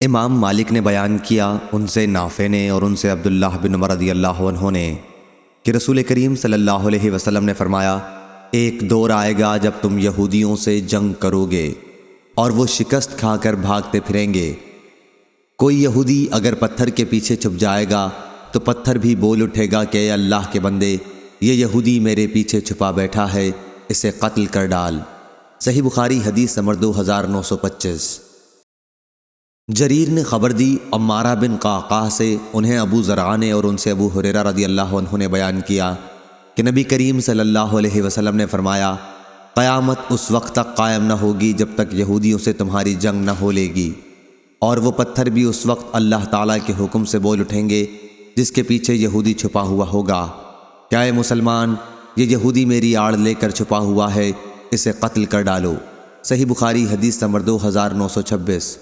امام مالک نے بیان کیا، ان سے نافع نے اور ان سے عبداللہ بن عمر رضی اللہ عنہ نے کہ رسول کریم صلی اللہ علیہ وسلم نے فرمایا، ایک دور آئے گا جب تم یہودیوں سے جنگ کرو گے اور وہ شکست کھا کر بھاگتے پھریں گے۔ کوئی یہودی اگر پتھر کے پیچھے چھپ جائے گا تو پتھر بھی بول اٹھے گا کہ اے اللہ کے بندے، یہ یہودی میرے پیچھے چھپا بیٹھا ہے، اسے قتل کر ڈال۔ صحیح بخاری حدیث نمبر 2925۔ جریر نے خبر دی عمارہ بن قعقاع سے، انہیں ابو زرعہ نے اور ان سے ابو ہریرہ رضی اللہ عنہ نے بیان کیا کہ نبی کریم صلی اللہ علیہ وسلم نے فرمایا، قیامت اس وقت تک قائم نہ ہوگی جب تک یہودیوں سے تمہاری جنگ نہ ہو لے گی، اور وہ پتھر بھی اس وقت اللہ تعالیٰ کے حکم سے بول اٹھیں گے جس کے پیچھے یہودی چھپا ہوا ہوگا، کیا اے مسلمان، یہ یہودی میری آڑ لے کر چھپا ہوا ہے، اسے قتل کر ڈالو۔ صحیح بخاری حدیث نمبر 2926۔